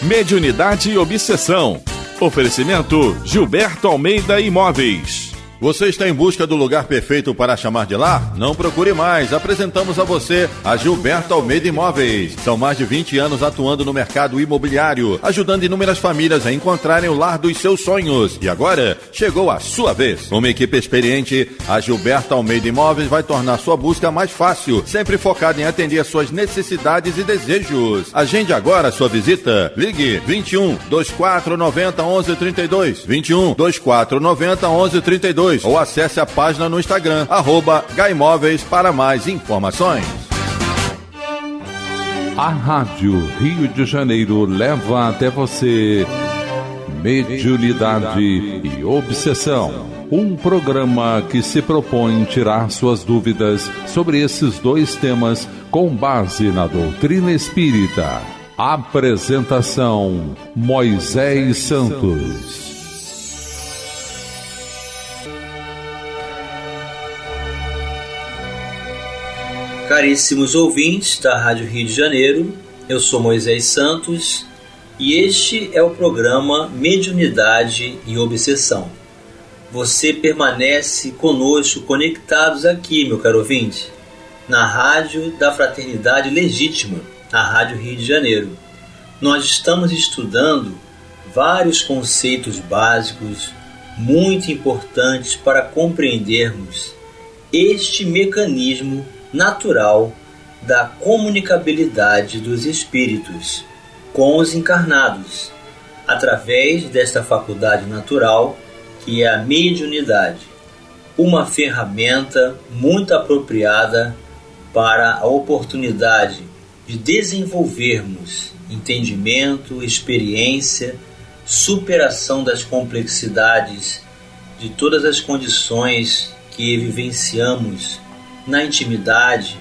Mediunidade e Obsessão. Oferecimento Gilberto Almeida Imóveis. Você está em busca do lugar perfeito para chamar de lar? Não procure mais. Apresentamos a você a Gilberto Almeida Imóveis. São mais de 20 anos atuando no mercado imobiliário, ajudando inúmeras famílias a encontrarem o lar dos seus sonhos. E agora, chegou a sua vez. Uma equipe experiente, a Gilberto Almeida Imóveis vai tornar sua busca mais fácil, sempre focada em atender às suas necessidades e desejos. Agende agora a sua visita. Ligue 21 2490 1132, 21 2490 1132. Ou acesse a página no Instagram, @gaimóveis para mais informações. A Rádio Rio de Janeiro leva até você Mediunidade e Obsessão. Um programa que se propõe tirar suas dúvidas sobre esses dois temas com base na doutrina espírita. Apresentação: Moisés Santos. Caríssimos ouvintes da Rádio Rio de Janeiro, eu sou Moisés Santos e este é o programa Mediunidade e Obsessão. Você permanece conosco conectados aqui, meu caro ouvinte, na Rádio da Fraternidade Legítima, a Rádio Rio de Janeiro. Nós estamos estudando vários conceitos básicos muito importantes para compreendermos este mecanismo natural da comunicabilidade dos espíritos com os encarnados, através desta faculdade natural que é a mediunidade, uma ferramenta muito apropriada para a oportunidade de desenvolvermos entendimento, experiência, superação das complexidades de todas as condições que vivenciamos na intimidade,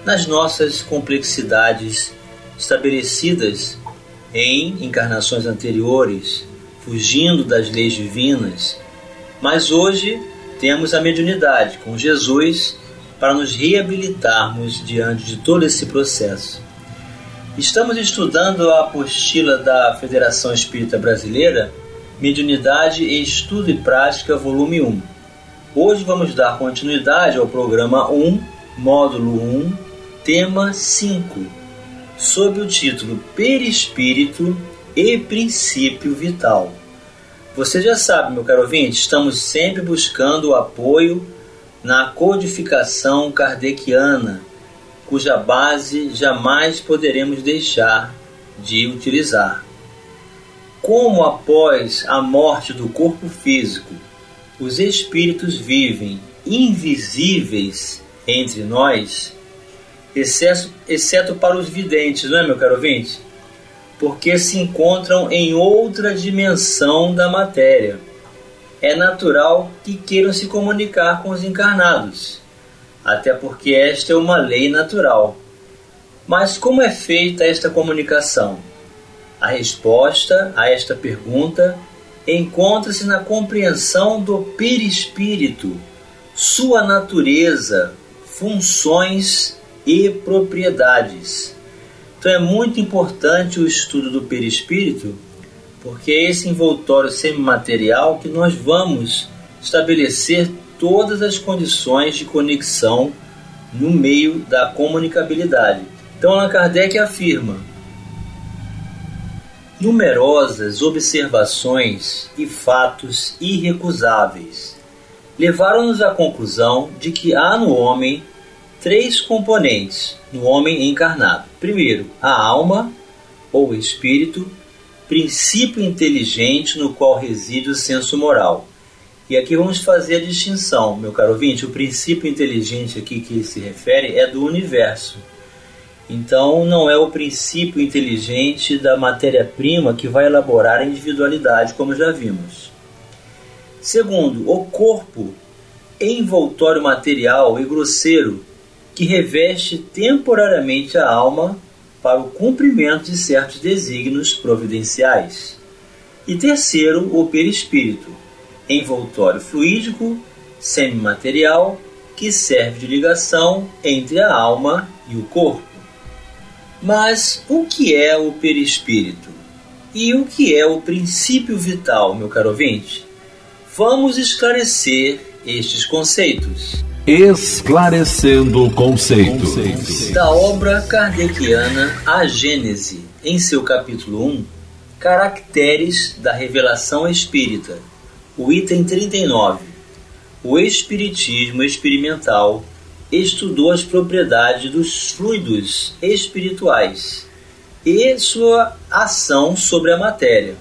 nas nossas complexidades estabelecidas em encarnações anteriores, fugindo das leis divinas. Mas hoje temos a mediunidade com Jesus para nos reabilitarmos diante de todo esse processo. Estamos estudando a apostila da Federação Espírita Brasileira, Mediunidade em Estudo e Prática, volume 1. Hoje vamos dar continuidade ao programa 1, módulo 1, tema 5, sob o título Perispírito e Princípio Vital. Você já sabe, meu caro ouvinte, estamos sempre buscando o apoio na codificação kardeciana, cuja base jamais poderemos deixar de utilizar. Como após a morte do corpo físico, os espíritos vivem invisíveis entre nós, exceto para os videntes, não é, meu caro ouvinte? Porque se encontram em outra dimensão da matéria. É natural que queiram se comunicar com os encarnados, até porque esta é uma lei natural. Mas como é feita esta comunicação? A resposta a esta pergunta encontra-se na compreensão do perispírito, sua natureza, funções e propriedades. Então é muito importante o estudo do perispírito, porque é esse envoltório semimaterial que nós vamos estabelecer todas as condições de conexão no meio da comunicabilidade. Então Allan Kardec afirma: numerosas observações e fatos irrecusáveis levaram-nos à conclusão de que há no homem 3 componentes, no homem encarnado. Primeiro, a alma, ou espírito, princípio inteligente no qual reside o senso moral. E aqui vamos fazer a distinção, meu caro ouvinte. O princípio inteligente aqui que se refere é do universo. Então não é o princípio inteligente da matéria-prima que vai elaborar a individualidade, como já vimos. Segundo, o corpo envoltório material e grosseiro que reveste temporariamente a alma para o cumprimento de certos desígnios providenciais. E terceiro, o perispírito, envoltório fluídico, semimaterial, que serve de ligação entre a alma e o corpo. Mas o que é o perispírito? E o que é o princípio vital, meu caro ouvinte? Vamos esclarecer estes conceitos. Esclarecendo conceitos. Da obra kardeciana A Gênese, em seu capítulo 1, Caracteres da Revelação Espírita, o item 39. O Espiritismo experimental estudou as propriedades dos fluidos espirituais e sua ação sobre a matéria.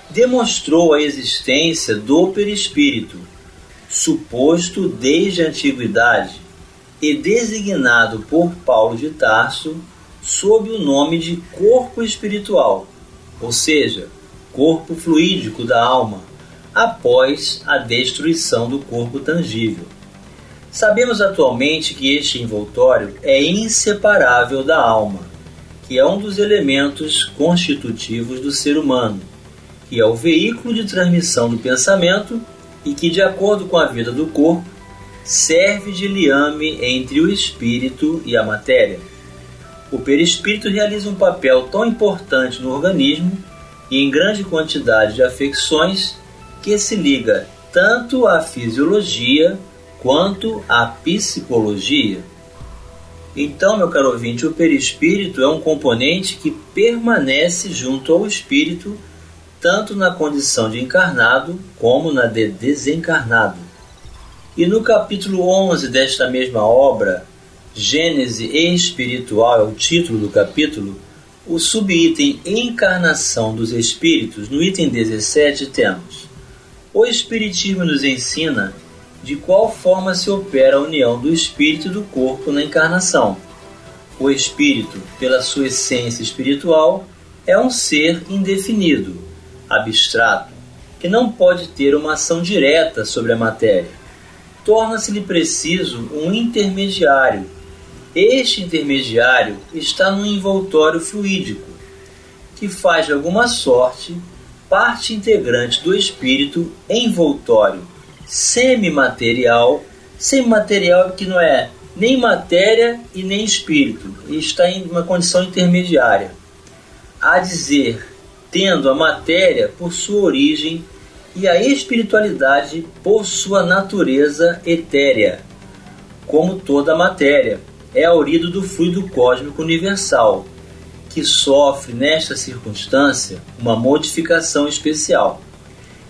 Demonstrou a existência do perispírito, suposto desde a antiguidade e designado por Paulo de Tarso sob o nome de corpo espiritual, ou seja, corpo fluídico da alma, após a destruição do corpo tangível. Sabemos atualmente que este envoltório é inseparável da alma, que é um dos elementos constitutivos do ser humano, que é o veículo de transmissão do pensamento e que, de acordo com a vida do corpo, serve de liame entre o espírito e a matéria. O perispírito realiza um papel tão importante no organismo e em grande quantidade de afecções que se liga tanto à fisiologia quanto à psicologia. Então, meu caro ouvinte, o perispírito é um componente que permanece junto ao espírito, tanto na condição de encarnado como na de desencarnado. E no capítulo 11 desta mesma obra, Gênese Espiritual é o título do capítulo, o subitem Encarnação dos Espíritos, no item 17 temos: o Espiritismo nos ensina de qual forma se opera a união do espírito e do corpo na encarnação. O espírito, pela sua essência espiritual, é um ser indefinido, abstrato, que não pode ter uma ação direta sobre a matéria. Torna-se-lhe preciso um intermediário. Este intermediário está no envoltório fluídico, que faz de alguma sorte parte integrante do espírito envoltório semimaterial que não é nem matéria e nem espírito, e está em uma condição intermediária, a dizer, tendo a matéria por sua origem e a espiritualidade por sua natureza etérea. Como toda a matéria, é aurido do fluido cósmico universal, que sofre nesta circunstância uma modificação especial.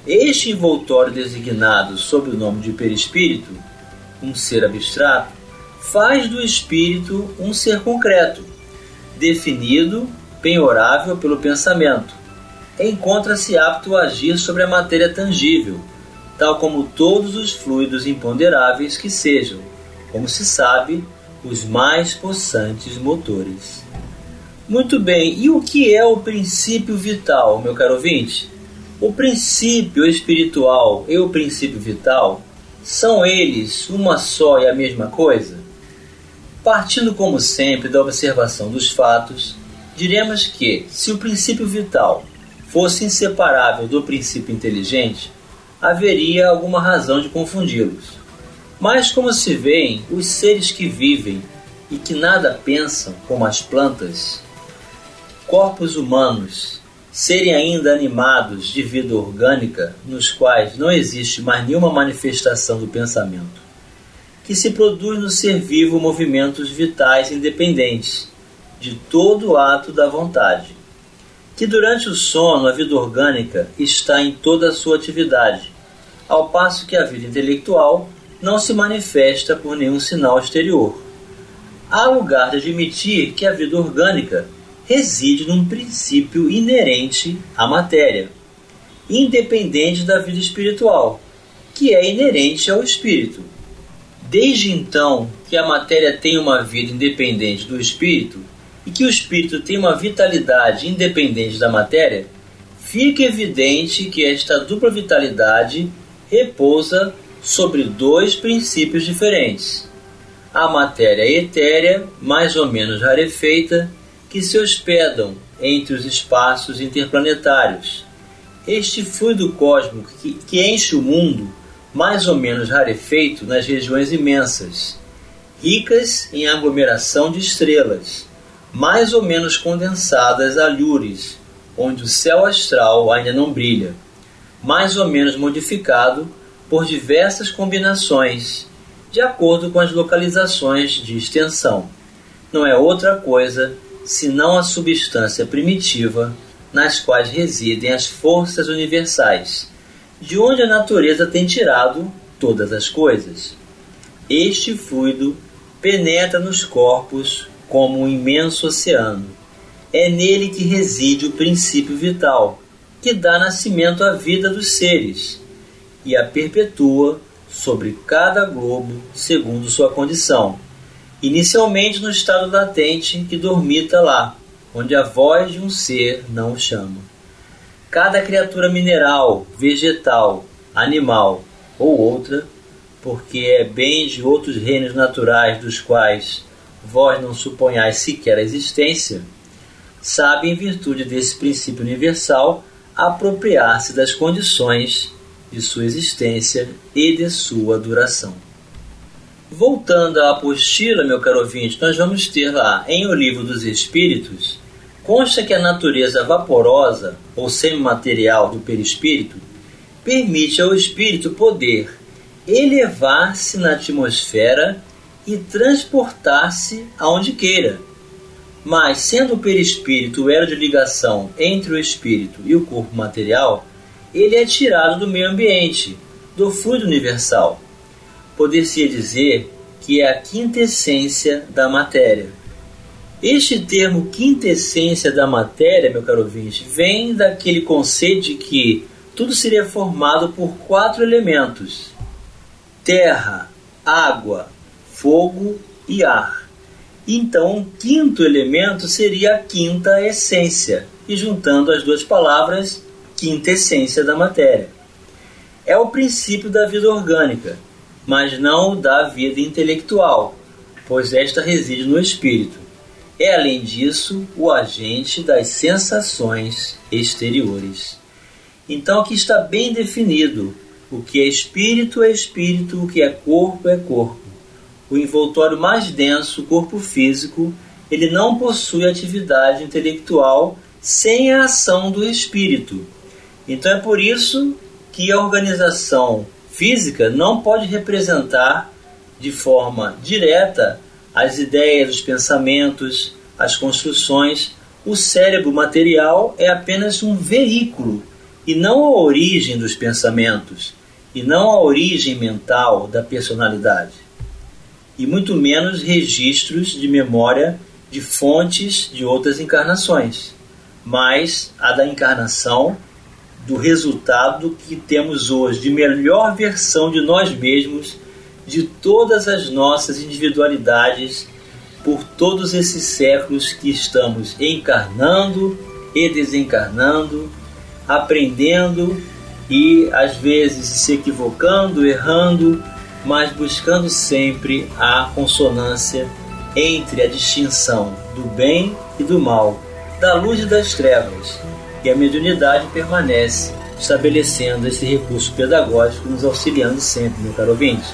Este envoltório designado sob o nome de perispírito, um ser abstrato, faz do espírito um ser concreto, definido, penhorável pelo pensamento. Encontra-se apto a agir sobre a matéria tangível, tal como todos os fluidos imponderáveis que sejam, como se sabe, os mais possantes motores. Muito bem, e o que é o princípio vital, meu caro ouvinte? O princípio espiritual e o princípio vital, são eles uma só e a mesma coisa? Partindo, como sempre, da observação dos fatos, diremos que, se o princípio vital fosse inseparável do princípio inteligente, haveria alguma razão de confundi-los. Mas, como se veem, os seres que vivem e que nada pensam, como as plantas, corpos humanos, serem ainda animados de vida orgânica, nos quais não existe mais nenhuma manifestação do pensamento, que se produz no ser vivo movimentos vitais independentes de todo o ato da vontade, que durante o sono a vida orgânica está em toda a sua atividade, ao passo que a vida intelectual não se manifesta por nenhum sinal exterior. Há lugar de admitir que a vida orgânica reside num princípio inerente à matéria, independente da vida espiritual, que é inerente ao espírito. Desde então que a matéria tem uma vida independente do espírito e que o espírito tem uma vitalidade independente da matéria, fica evidente que esta dupla vitalidade repousa sobre dois princípios diferentes: a matéria etérea, mais ou menos rarefeita, que se hospedam entre os espaços interplanetários. Este fluido cósmico que enche o mundo, mais ou menos rarefeito nas regiões imensas, ricas em aglomeração de estrelas, mais ou menos condensadas a lures, onde o céu astral ainda não brilha, mais ou menos modificado por diversas combinações, de acordo com as localizações de extensão. Não é outra coisa senão a substância primitiva nas quais residem as forças universais, de onde a natureza tem tirado todas as coisas. Este fluido penetra nos corpos como um imenso oceano. É nele que reside o princípio vital, que dá nascimento à vida dos seres e a perpetua sobre cada globo segundo sua condição, inicialmente no estado latente que dormita lá, onde a voz de um ser não o chama. Cada criatura mineral, vegetal, animal ou outra, porque é bem de outros reinos naturais dos quais vós não suponhais sequer a existência, sabe, em virtude desse princípio universal, apropriar-se das condições de sua existência e de sua duração. Voltando à apostila, meu caro ouvinte, nós vamos ter lá, em O Livro dos Espíritos, consta que a natureza vaporosa ou semimaterial do perispírito permite ao espírito poder elevar-se na atmosfera e transportar-se aonde queira. Mas, sendo o perispírito o elo de ligação entre o espírito e o corpo material, ele é tirado do meio ambiente, do fluido universal. Poder-se dizer que é a quintessência da matéria. Este termo quintessência da matéria, meu caro ouvinte, vem daquele conceito de que tudo seria formado por 4 elementos: terra, água, fogo e ar. Então, o quinto elemento seria a quinta essência, e juntando as duas palavras, quintessência da matéria. É o princípio da vida orgânica, mas não da vida intelectual, pois esta reside no espírito. É, além disso, o agente das sensações exteriores. Então, aqui está bem definido: o que é espírito, o que é corpo, é corpo. O envoltório mais denso, o corpo físico, ele não possui atividade intelectual sem a ação do espírito. Então é por isso que a organização física não pode representar de forma direta as ideias, os pensamentos, as construções. O cérebro material é apenas um veículo e não a origem dos pensamentos, e não a origem mental da personalidade, e muito menos registros de memória de fontes de outras encarnações, mas a da encarnação, do resultado que temos hoje de melhor versão de nós mesmos, de todas as nossas individualidades, por todos esses séculos que estamos encarnando e desencarnando, aprendendo e às vezes se equivocando, errando, mas buscando sempre a consonância entre a distinção do bem e do mal, da luz e das trevas. E a mediunidade permanece estabelecendo esse recurso pedagógico, nos auxiliando sempre, meu caro ouvinte.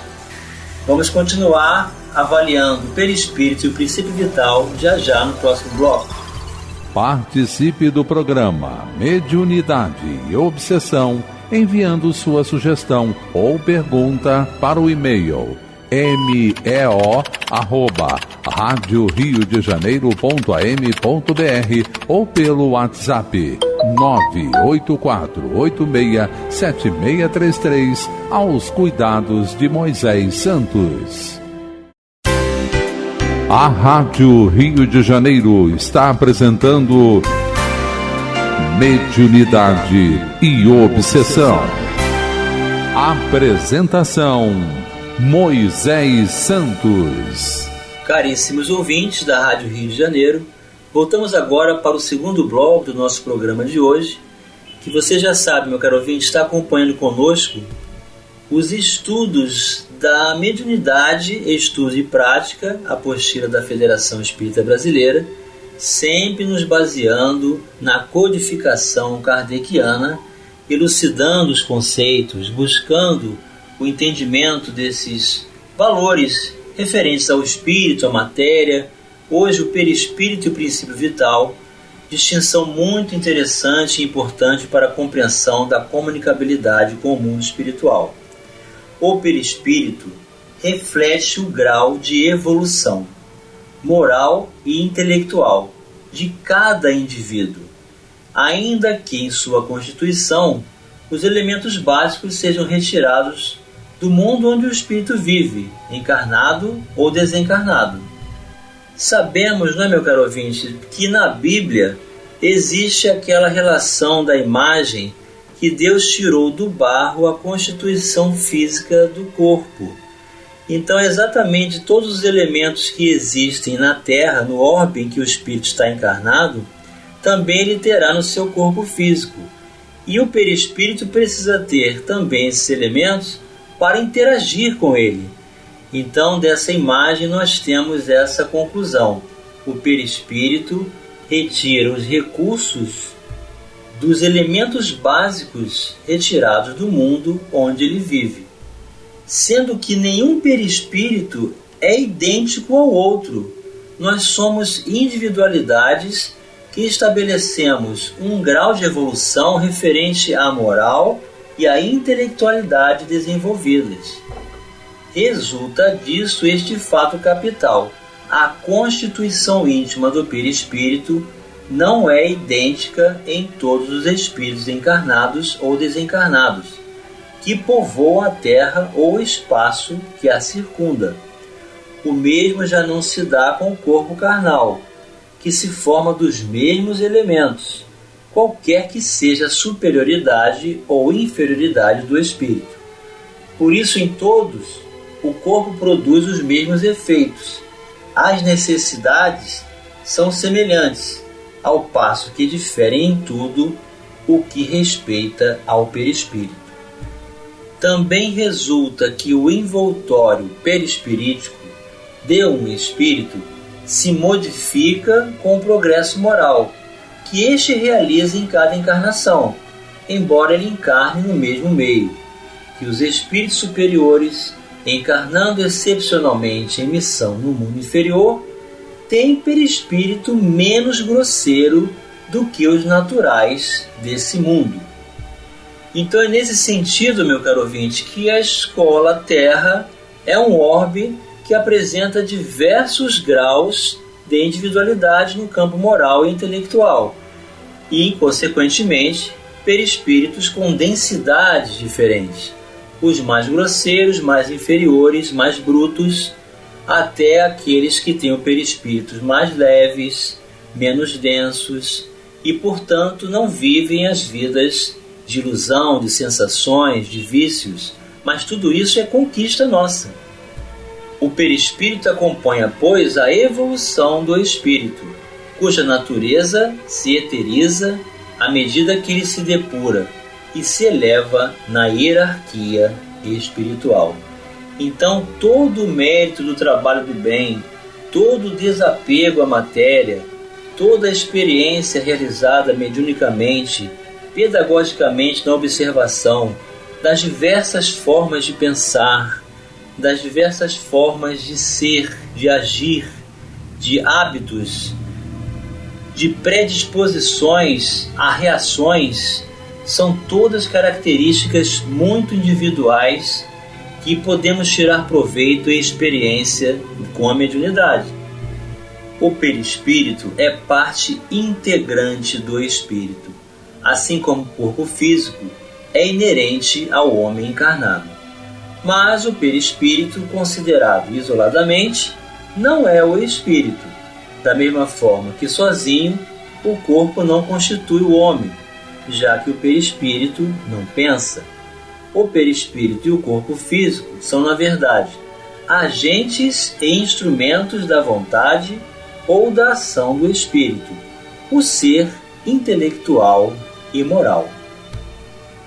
Vamos continuar avaliando o perispírito e o princípio vital já no próximo bloco. Participe do programa Mediunidade e Obsessão enviando sua sugestão ou pergunta para o e-mail meo@radioriodejaneiro.am.br ou pelo WhatsApp 984867633 aos cuidados de Moisés Santos. A Rádio Rio de Janeiro está apresentando Mediunidade e Obsessão. Apresentação: Moisés Santos. Caríssimos ouvintes da Rádio Rio de Janeiro, voltamos agora para o segundo bloco do nosso programa de hoje, que você já sabe, meu caro ouvinte, está acompanhando conosco os estudos da mediunidade, estudo e prática, apostila da Federação Espírita Brasileira, sempre nos baseando na codificação kardeciana, elucidando os conceitos, buscando o entendimento desses valores referentes ao espírito, à matéria, hoje o perispírito e o princípio vital, distinção muito interessante e importante para a compreensão da comunicabilidade com o mundo espiritual. O perispírito reflete o grau de evolução moral e intelectual de cada indivíduo, ainda que em sua constituição os elementos básicos sejam retirados do mundo onde o espírito vive, encarnado ou desencarnado. Sabemos, não é, meu caro ouvinte, que na Bíblia existe aquela relação da imagem que Deus tirou do barro a constituição física do corpo. Então, exatamente todos os elementos que existem na Terra, no orbe em que o espírito está encarnado, também ele terá no seu corpo físico. E o perispírito precisa ter também esses elementos para interagir com ele. Então, dessa imagem nós temos essa conclusão. O perispírito retira os recursos dos elementos básicos retirados do mundo onde ele vive, sendo que nenhum perispírito é idêntico ao outro. Nós somos individualidades que estabelecemos um grau de evolução referente à moral e à intelectualidade desenvolvidas. Resulta disso este fato capital: a constituição íntima do perispírito não é idêntica em todos os espíritos encarnados ou desencarnados que povoam a Terra ou o espaço que a circunda. O mesmo já não se dá com o corpo carnal, que se forma dos mesmos elementos, qualquer que seja a superioridade ou inferioridade do espírito. Por isso, em todos, o corpo produz os mesmos efeitos. As necessidades são semelhantes, ao passo que diferem em tudo o que respeita ao perispírito. Também resulta que o envoltório perispirítico de um espírito se modifica com o progresso moral que este realiza em cada encarnação, embora ele encarne no mesmo meio, que os espíritos superiores, encarnando excepcionalmente em missão no mundo inferior, têm perispírito menos grosseiro do que os naturais desse mundo. Então é nesse sentido, meu caro ouvinte, que a escola Terra é um orbe que apresenta diversos graus de individualidade no campo moral e intelectual e, consequentemente, perispíritos com densidades diferentes, os mais grosseiros, mais inferiores, mais brutos, até aqueles que têm o perispíritos mais leves, menos densos e, portanto, não vivem as vidas de ilusão, de sensações, de vícios, mas tudo isso é conquista nossa. O perispírito acompanha, pois, a evolução do espírito, cuja natureza se eteriza à medida que ele se depura e se eleva na hierarquia espiritual. Então, todo o mérito do trabalho do bem, todo o desapego à matéria, toda a experiência realizada mediunicamente, pedagogicamente na observação das diversas formas de pensar, das diversas formas de ser, de agir, de hábitos, de predisposições a reações, são todas características muito individuais que podemos tirar proveito e experiência com a mediunidade. O perispírito é parte integrante do espírito, assim como o corpo físico é inerente ao homem encarnado. Mas o perispírito, considerado isoladamente, não é o espírito, da mesma forma que sozinho o corpo não constitui o homem, já que o perispírito não pensa. O perispírito e o corpo físico são, na verdade, agentes e instrumentos da vontade ou da ação do espírito, o ser intelectual e moral.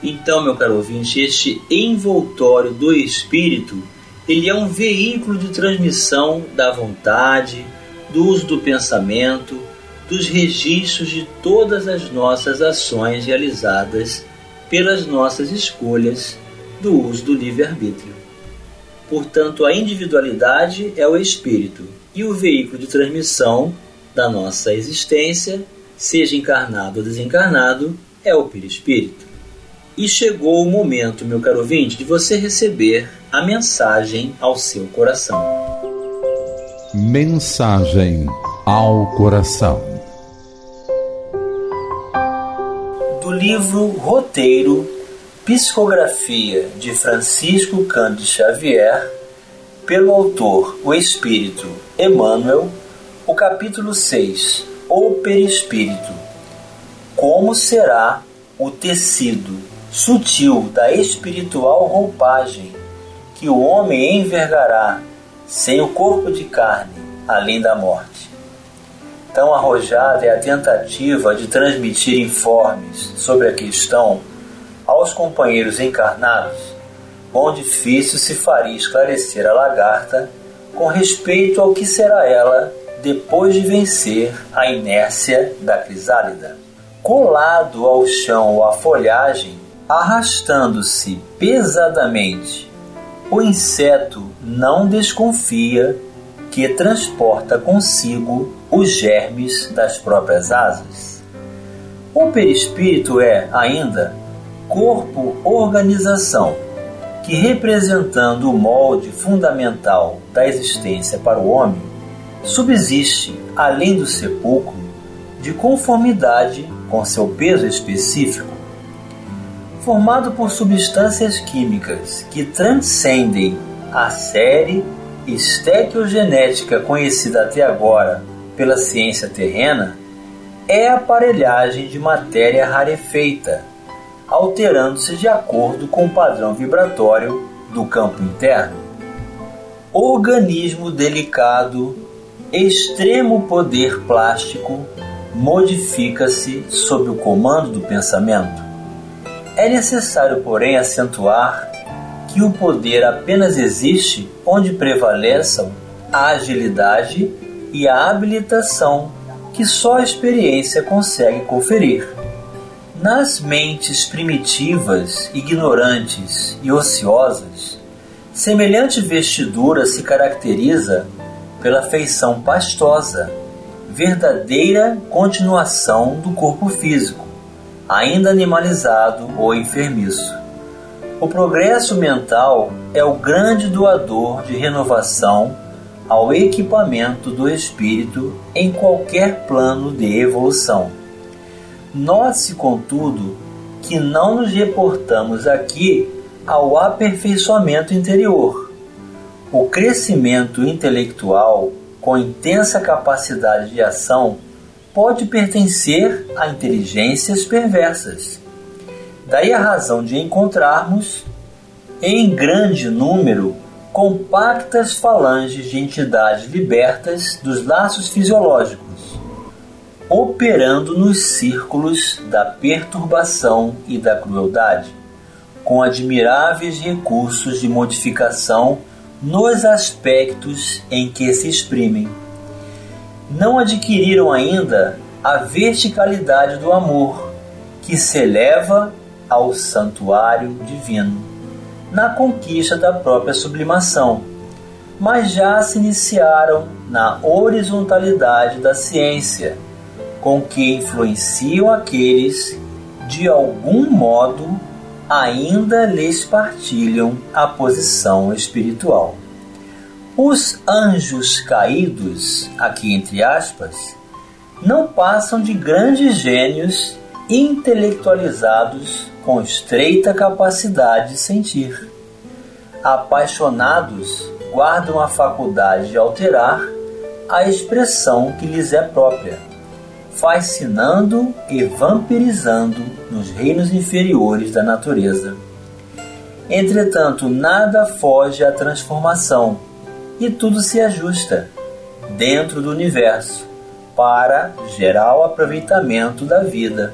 Então, meu caro ouvinte, este envoltório do espírito, ele é um veículo de transmissão da vontade, do uso do pensamento, dos registros de todas as nossas ações realizadas pelas nossas escolhas do uso do livre-arbítrio. Portanto, a individualidade é o espírito e o veículo de transmissão da nossa existência seja encarnado ou desencarnado, é o perispírito. E chegou o momento, meu caro ouvinte, de você receber a mensagem ao seu coração. Mensagem ao coração. Do livro Roteiro, Psicografia de Francisco Cândido Xavier, pelo autor O Espírito Emmanuel, o capítulo 6, O Perispírito. Como será o tecido sutil da espiritual roupagem que o homem envergará sem o corpo de carne, além da morte? Tão arrojada é a tentativa de transmitir informes sobre a questão aos companheiros encarnados, quão difícil se faria esclarecer a lagarta com respeito ao que será ela depois de vencer a inércia da crisálida. Colado ao chão ou à folhagem, arrastando-se pesadamente, o inseto não desconfia que transporta consigo os germes das próprias asas. O perispírito é, ainda, corpo-organização, que, representando o molde fundamental da existência para o homem, subsiste, além do sepulcro, de conformidade com seu peso específico. Formado por substâncias químicas que transcendem a série estequiogenética conhecida até agora pela ciência terrena, é a aparelhagem de matéria rarefeita, alterando-se de acordo com o padrão vibratório do campo interno. Organismo delicado, extremo poder plástico, modifica-se sob o comando do pensamento. É necessário, porém, acentuar que o poder apenas existe onde prevaleçam a agilidade e a habilitação que só a experiência consegue conferir. Nas mentes primitivas, ignorantes e ociosas, semelhante vestidura se caracteriza pela feição pastosa, verdadeira continuação do corpo físico, ainda animalizado ou enfermiço. O progresso mental é o grande doador de renovação ao equipamento do espírito em qualquer plano de evolução. Note-se, contudo, que não nos reportamos aqui ao aperfeiçoamento interior. O crescimento intelectual, com intensa capacidade de ação, pode pertencer a inteligências perversas. Daí a razão de encontrarmos, em grande número, compactas falanges de entidades libertas dos laços fisiológicos, operando nos círculos da perturbação e da crueldade, com admiráveis recursos de modificação nos aspectos em que se exprimem. Não adquiriram ainda a verticalidade do amor, que se eleva ao santuário divino, na conquista da própria sublimação, mas já se iniciaram na horizontalidade da ciência, com que influenciam aqueles, de algum modo, ainda lhes partilham a posição espiritual. Os anjos caídos, aqui entre aspas, não passam de grandes gênios intelectualizados com estreita capacidade de sentir. Apaixonados, guardam a faculdade de alterar a expressão que lhes é própria, fascinando e vampirizando nos reinos inferiores da natureza. Entretanto, nada foge à transformação, e tudo se ajusta, dentro do universo, para geral aproveitamento da vida.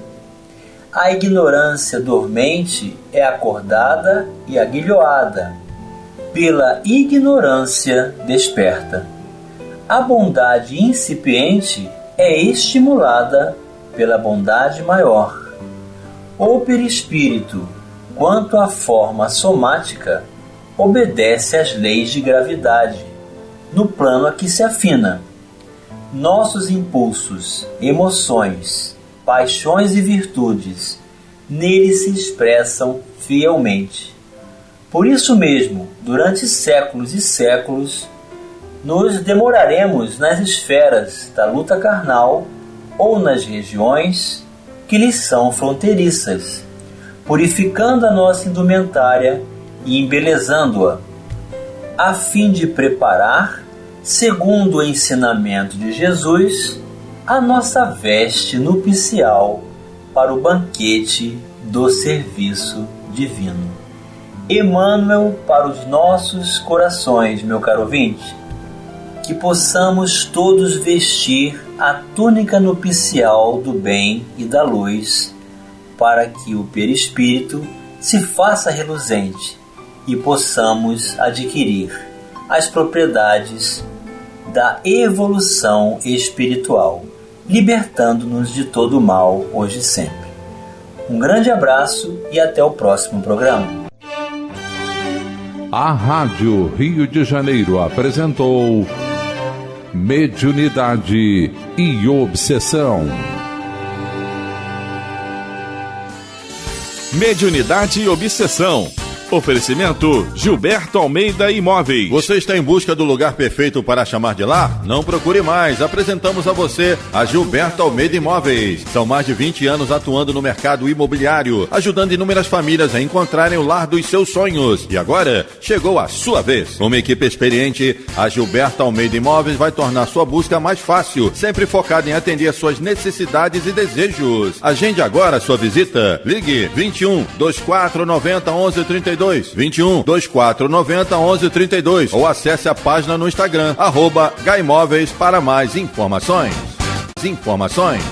A ignorância dormente é acordada e aguilhoada pela ignorância desperta. A bondade incipiente é estimulada pela bondade maior. O perispírito, quanto à forma somática, obedece às leis de gravidade, no plano a que se afina. Nossos impulsos, emoções paixões e virtudes nele se expressam fielmente. Por isso mesmo, durante séculos e séculos, nos demoraremos nas esferas da luta carnal ou nas regiões que lhes são fronteiriças, purificando a nossa indumentária e embelezando-a, a fim de preparar, segundo o ensinamento de Jesus, a nossa veste nupcial para o banquete do serviço divino. Emmanuel para os nossos corações, meu caro ouvinte, que possamos todos vestir a túnica nupcial do bem e da luz, para que o perispírito se faça reluzente e possamos adquirir as propriedades da evolução espiritual, libertando-nos de todo o mal hoje e sempre. Um grande abraço e até o próximo programa. A Rádio Rio de Janeiro apresentou Mediunidade e Obsessão. Mediunidade e Obsessão. Oferecimento Gilberto Almeida Imóveis. Você está em busca do lugar perfeito para chamar de lar? Não procure mais. Apresentamos a você a Gilberto Almeida Imóveis. São mais de 20 anos atuando no mercado imobiliário, ajudando inúmeras famílias a encontrarem o lar dos seus sonhos. E agora, chegou a sua vez. Uma equipe experiente, a Gilberto Almeida Imóveis vai tornar sua busca mais fácil, sempre focada em atender suas necessidades e desejos. Agende agora sua visita. Ligue 21 24 90 11 32. 21 24 90 11 32 ou acesse a página no Instagram @gaimóveis para mais informações. Informações.